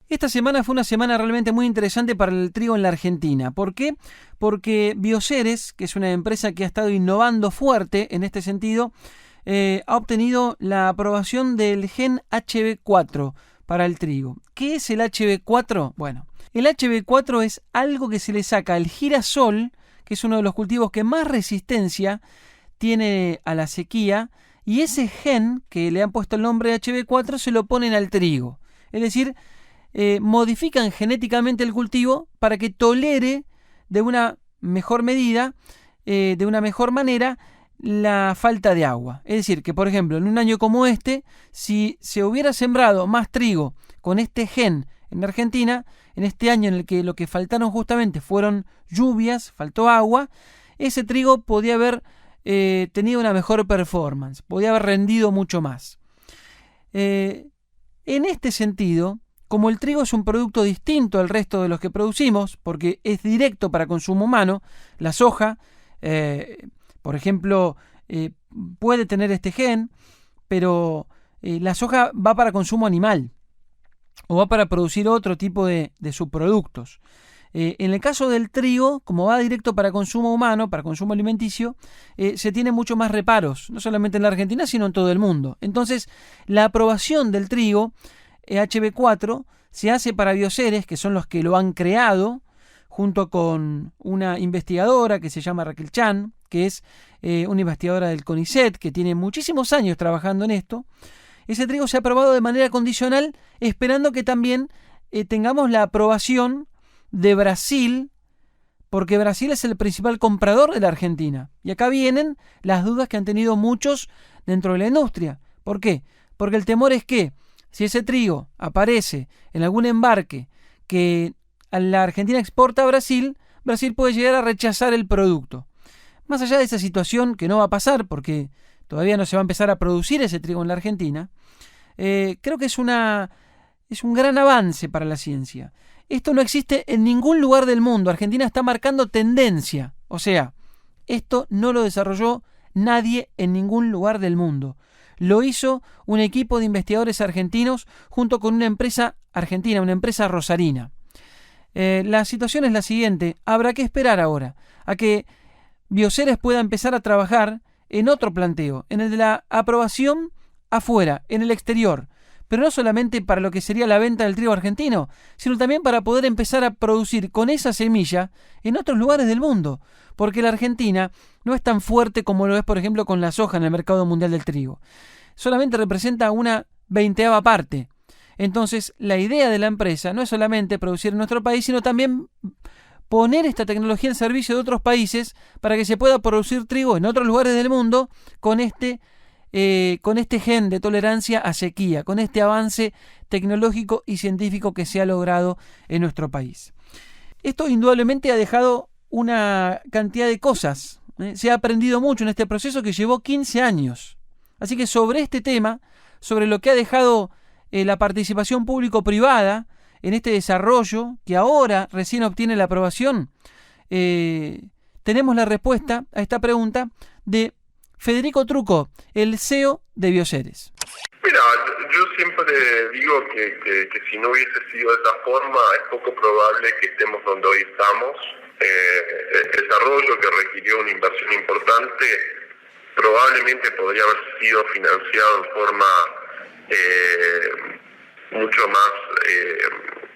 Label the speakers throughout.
Speaker 1: Esta semana fue una semana realmente muy interesante para el trigo en la Argentina. ¿Por qué? Porque Bioceres, que es una empresa que ha estado innovando fuerte en este sentido, ha obtenido la aprobación del gen HB4 para el trigo. ¿Qué es el HB4? Bueno, el HB4 es algo que se le saca al girasol, que es uno de los cultivos que más resistencia tiene a la sequía, y ese gen que le han puesto el nombre de HB4 se lo ponen al trigo. Es decir, modifican genéticamente el cultivo para que tolere de una mejor medida, de una mejor manera, la falta de agua. Es decir, que por ejemplo, en un año como este, si se hubiera sembrado más trigo con este gen en Argentina, en este año en el que lo que faltaron justamente fueron lluvias, faltó agua, ese trigo podía haber tenido una mejor performance, podía haber rendido mucho más. En este sentido, como el trigo es un producto distinto al resto de los que producimos, porque es directo para consumo humano, la soja, por ejemplo, puede tener este gen, pero la soja va para consumo animal o va para producir otro tipo de subproductos. En el caso del trigo, como va directo para consumo humano, para consumo alimenticio, se tiene mucho más reparos, no solamente en la Argentina, sino en todo el mundo. Entonces, la aprobación del trigo HB4 se hace para Bioceres, que son los que lo han creado, junto con una investigadora que se llama Raquel Chan, que es una investigadora del CONICET, que tiene muchísimos años trabajando en esto. Ese trigo se ha aprobado de manera condicional, esperando que también tengamos la aprobación de Brasil, porque Brasil es el principal comprador de la Argentina. Y acá vienen las dudas que han tenido muchos dentro de la industria. ¿Por qué? Porque el temor es que si ese trigo aparece en algún embarque que la Argentina exporta a Brasil, Brasil puede llegar a rechazar el producto. Más allá de esa situación, que no va a pasar porque todavía no se va a empezar a producir ese trigo en la Argentina, creo que es un gran avance para la ciencia. Esto no existe en ningún lugar del mundo. Argentina está marcando tendencia. O sea, esto no lo desarrolló nadie en ningún lugar del mundo. Lo hizo un equipo de investigadores argentinos junto con una empresa argentina, una empresa rosarina. La situación es la siguiente. Habrá que esperar ahora a que Bioceres pueda empezar a trabajar en otro planteo, en el de la aprobación afuera, en el exterior. Pero no solamente para lo que sería la venta del trigo argentino, sino también para poder empezar a producir con esa semilla en otros lugares del mundo. Porque la Argentina no es tan fuerte como lo es, por ejemplo, con la soja en el mercado mundial del trigo. Solamente representa una 20ª parte. Entonces, la idea de la empresa no es solamente producir en nuestro país, sino también poner esta tecnología al servicio de otros países para que se pueda producir trigo en otros lugares del mundo con este gen de tolerancia a sequía, con este avance tecnológico y científico que se ha logrado en nuestro país. Esto indudablemente ha dejado una cantidad de cosas. Se ha aprendido mucho en este proceso que llevó 15 años. Así que sobre este tema, sobre lo que ha dejado la participación público-privada en este desarrollo, que ahora recién obtiene la aprobación, tenemos la respuesta a esta pregunta de Federico Trucco, el CEO de Bioceres.
Speaker 2: Mira, yo siempre digo que si no hubiese sido de esa forma, es poco probable que estemos donde hoy estamos. El desarrollo que requirió una inversión importante probablemente podría haber sido financiado en forma mucho más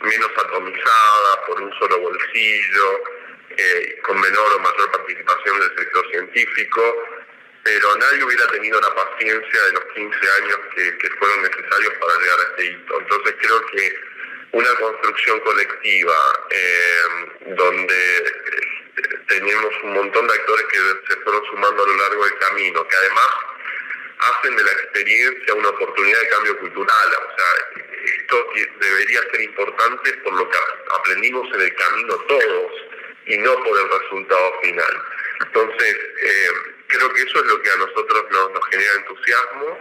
Speaker 2: menos atomizada, por un solo bolsillo, con menor o mayor participación del sector científico, pero nadie hubiera tenido la paciencia de los 15 años que fueron necesarios para llegar a este hito. Entonces creo que una construcción colectiva donde tenemos un montón de actores que se fueron sumando a lo largo del camino, que además hacen de la experiencia una oportunidad de cambio cultural. O sea, esto debería ser importante por lo que aprendimos en el camino todos y no por el resultado final. Entonces, creo que eso es lo que a nosotros nos genera entusiasmo,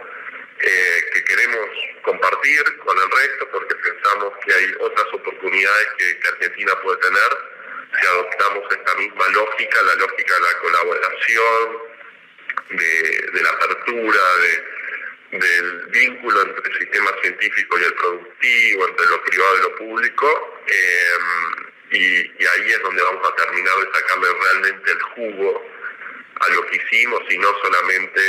Speaker 2: que queremos compartir con el resto porque pensamos que hay otras oportunidades que Argentina puede tener si adoptamos esta misma lógica, la lógica de la colaboración, de la apertura, del vínculo entre el sistema científico y el productivo, entre lo privado y lo público, y ahí es donde vamos a terminar de sacarle realmente el jugo a lo que hicimos y no solamente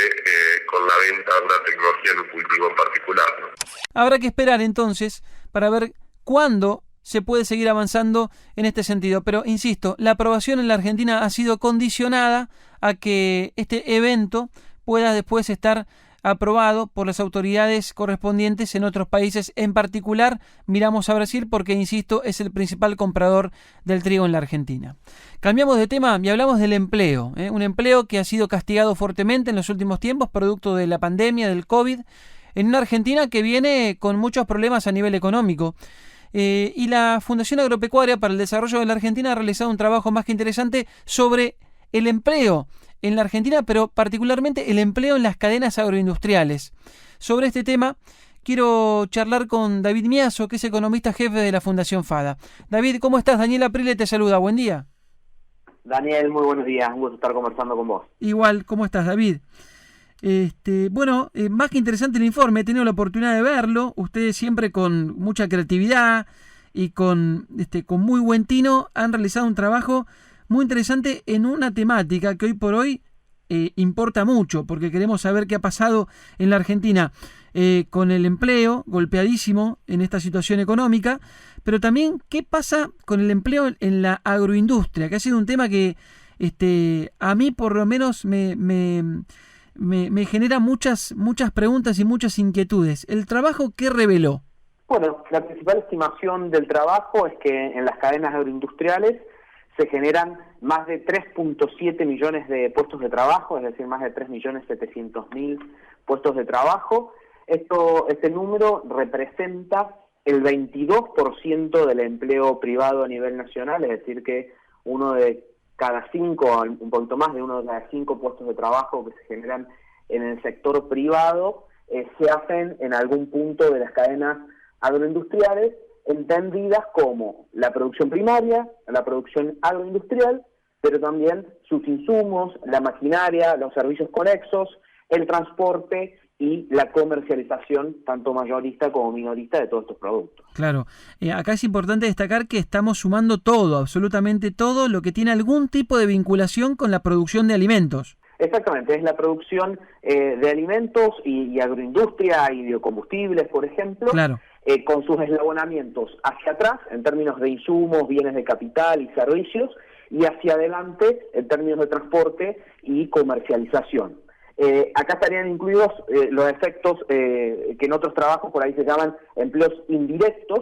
Speaker 2: con la venta de una tecnología en un cultivo en particular, ¿no?
Speaker 1: Habrá que esperar entonces para ver cuándo se puede seguir avanzando en este sentido. Pero, insisto, la aprobación en la Argentina ha sido condicionada a que este evento pueda después estar aprobado por las autoridades correspondientes en otros países. En particular, miramos a Brasil porque, insisto, es el principal comprador del trigo en la Argentina. Cambiamos de tema y hablamos del empleo, un empleo que ha sido castigado fuertemente en los últimos tiempos, producto de la pandemia, del COVID, en una Argentina que viene con muchos problemas a nivel económico. Y la Fundación Agropecuaria para el Desarrollo de la Argentina ha realizado un trabajo más que interesante sobre el empleo en la Argentina, pero particularmente el empleo en las cadenas agroindustriales. Sobre este tema quiero charlar con David Miazo, que es economista jefe de la Fundación FADA. David, ¿cómo estás? Daniel Aprile te saluda, buen día.
Speaker 3: Daniel, muy buenos días, un gusto estar conversando con vos.
Speaker 1: Igual, ¿cómo estás, David? Más que interesante el informe, he tenido la oportunidad de verlo, ustedes siempre con mucha creatividad y con muy buen tino han realizado un trabajo muy interesante en una temática que hoy por hoy importa mucho, porque queremos saber qué ha pasado en la Argentina con el empleo golpeadísimo en esta situación económica, pero también qué pasa con el empleo en la agroindustria, que ha sido un tema que a mí por lo menos me genera muchas preguntas y muchas inquietudes. ¿El trabajo qué reveló?
Speaker 3: Bueno, la principal estimación del trabajo es que en las cadenas agroindustriales se generan más de 3.7 millones de puestos de trabajo, es decir, más de 3.700.000 puestos de trabajo. Este número representa el 22% del empleo privado a nivel nacional, es decir, que uno de cada 5, un poquito más de uno de cada 5 puestos de trabajo que se generan en el sector privado se hacen en algún punto de las cadenas agroindustriales, entendidas como la producción primaria, la producción agroindustrial, pero también sus insumos, la maquinaria, los servicios conexos, el transporte y la comercialización, tanto mayorista como minorista, de todos estos productos.
Speaker 1: Claro, acá es importante destacar que estamos sumando todo, absolutamente todo, lo que tiene algún tipo de vinculación con la producción de alimentos.
Speaker 3: Exactamente, es la producción de alimentos y agroindustria y biocombustibles, por ejemplo,
Speaker 1: claro.
Speaker 3: Con sus eslabonamientos hacia atrás, en términos de insumos, bienes de capital y servicios, y hacia adelante, en términos de transporte y comercialización. Acá estarían incluidos los efectos que en otros trabajos por ahí se llaman empleos indirectos,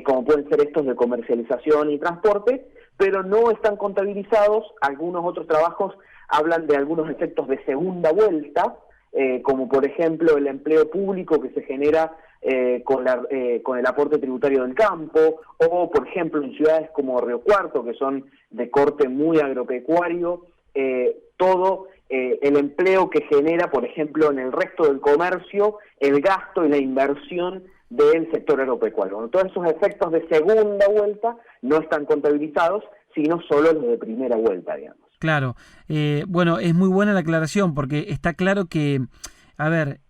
Speaker 3: como pueden ser estos de comercialización y transporte, pero no están contabilizados. Algunos otros trabajos hablan de algunos efectos de segunda vuelta, como por ejemplo el empleo público que se genera con el aporte tributario del campo, o por ejemplo en ciudades como Río Cuarto, que son de corte muy agropecuario, todo el empleo que genera, por ejemplo, en el resto del comercio, el gasto y la inversión del sector agropecuario. Bueno, todos esos efectos de segunda vuelta no están contabilizados, sino solo los de primera vuelta, digamos.
Speaker 1: Claro, es muy buena la aclaración, porque está claro que,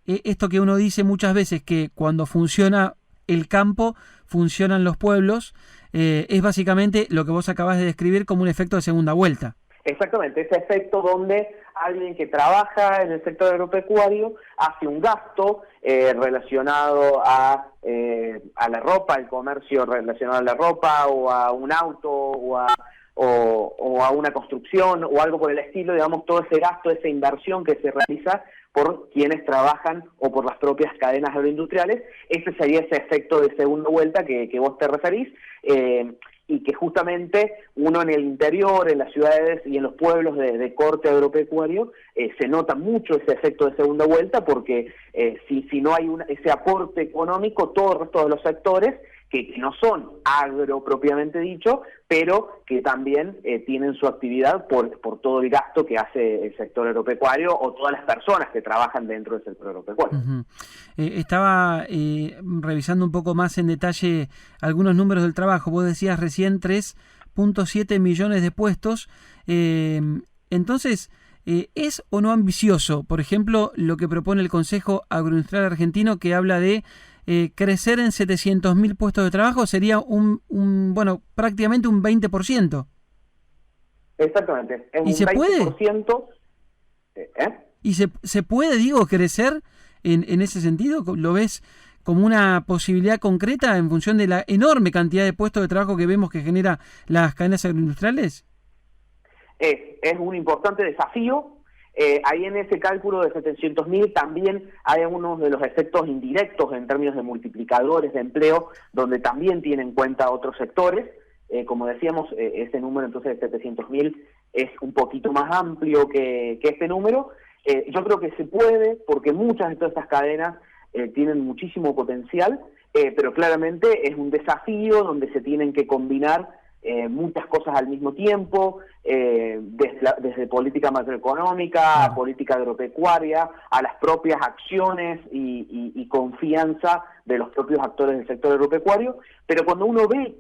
Speaker 1: esto que uno dice muchas veces, que cuando funciona el campo, funcionan los pueblos, es básicamente lo que vos acabas de describir como un efecto de segunda vuelta.
Speaker 3: Exactamente, ese efecto donde alguien que trabaja en el sector agropecuario hace un gasto relacionado a la ropa, el comercio relacionado a la ropa, o a un auto, o a una construcción, o algo por el estilo, digamos, todo ese gasto, esa inversión que se realiza por quienes trabajan o por las propias cadenas agroindustriales. Ese sería ese efecto de segunda vuelta que vos te referís, y que justamente uno en el interior, en las ciudades y en los pueblos de corte agropecuario, se nota mucho ese efecto de segunda vuelta, porque si no hay ese aporte económico, todo el resto de los sectores que no son agro propiamente dicho, pero que también tienen su actividad por todo el gasto que hace el sector agropecuario o todas las personas que trabajan dentro del sector agropecuario.
Speaker 1: Uh-huh. Estaba revisando un poco más en detalle algunos números del trabajo. Vos decías recién 3.7 millones de puestos. Entonces, ¿Es o no ambicioso, por ejemplo, lo que propone el Consejo Agroindustrial Argentino, que habla de crecer en 700.000 puestos de trabajo? Sería prácticamente un 20%.
Speaker 3: Exactamente. Es
Speaker 1: ¿Y
Speaker 3: un
Speaker 1: se
Speaker 3: 20%,
Speaker 1: puede? ¿Y se puede, digo, crecer en ese sentido? ¿Lo ves como una posibilidad concreta en función de la enorme cantidad de puestos de trabajo que vemos que genera las cadenas agroindustriales?
Speaker 3: Es un importante desafío. Ahí en ese cálculo de 700.000 también hay algunos de los efectos indirectos en términos de multiplicadores de empleo, donde también tiene en cuenta otros sectores. Como decíamos, ese número entonces de 700.000 es un poquito más amplio que este número. Yo creo que se puede, porque muchas de todas estas cadenas tienen muchísimo potencial, pero claramente es un desafío donde se tienen que combinar muchas cosas al mismo tiempo, desde política macroeconómica a política agropecuaria, a las propias acciones y confianza de los propios actores del sector agropecuario. Pero cuando uno ve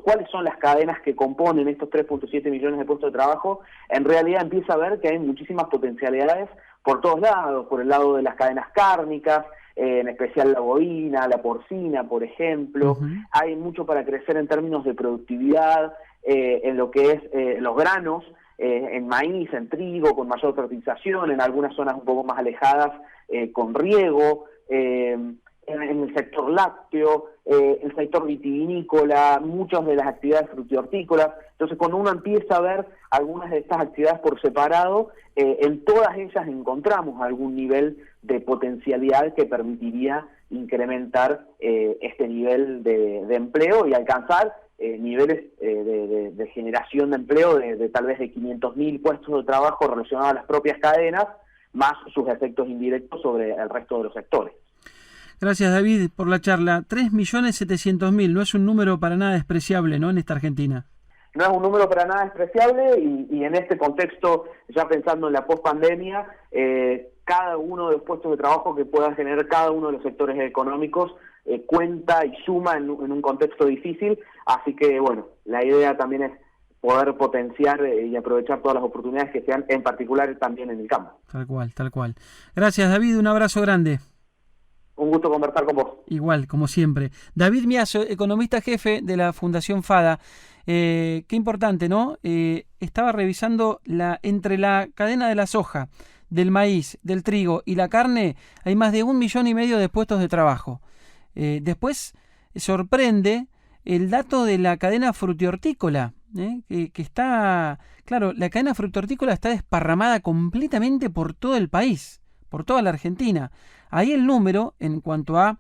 Speaker 3: cuáles son las cadenas que componen estos 3.7 millones de puestos de trabajo, en realidad empieza a ver que hay muchísimas potencialidades por todos lados, por el lado de las cadenas cárnicas, en especial la bovina, la porcina, por ejemplo. Hay mucho para crecer en términos de productividad, en lo que es los granos, en maíz, en trigo, con mayor fertilización, en algunas zonas un poco más alejadas, con riego, en el sector lácteo, el sector vitivinícola, muchas de las actividades frutihortícolas. Entonces, cuando uno empieza a ver algunas de estas actividades por separado, en todas ellas encontramos algún nivel de potencialidad que permitiría incrementar este nivel de empleo y alcanzar niveles de generación de empleo de tal vez de 500.000 puestos de trabajo relacionados a las propias cadenas, más sus efectos indirectos sobre el resto de los sectores.
Speaker 1: Gracias, David, por la charla. 3.700.000, no es un número para nada despreciable, ¿no?, en esta Argentina.
Speaker 3: No es un número para nada despreciable y en este contexto, ya pensando en la pospandemia, cada uno de los puestos de trabajo que pueda generar cada uno de los sectores económicos cuenta y suma en un contexto difícil. Así que, bueno, la idea también es poder potenciar y aprovechar todas las oportunidades que sean, en particular también en el campo.
Speaker 1: Tal cual, tal cual. Gracias, David, un abrazo grande.
Speaker 3: Un gusto conversar con vos.
Speaker 1: Igual, como siempre. David Miazo, economista jefe de la Fundación FADA. Qué importante, ¿no? Estaba revisando entre la cadena de la soja, del maíz, del trigo y la carne, hay más de 1,5 millones de puestos de trabajo. Después sorprende el dato de la cadena frutihortícola, que está... Claro, la cadena frutihortícola está desparramada completamente por todo el país, por toda la Argentina. Ahí el número, en cuanto a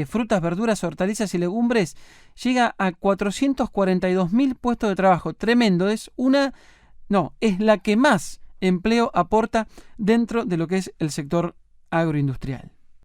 Speaker 1: frutas, verduras, hortalizas y legumbres, llega a 442.000 puestos de trabajo. Tremendo, es la que más empleo aporta dentro de lo que es el sector agroindustrial.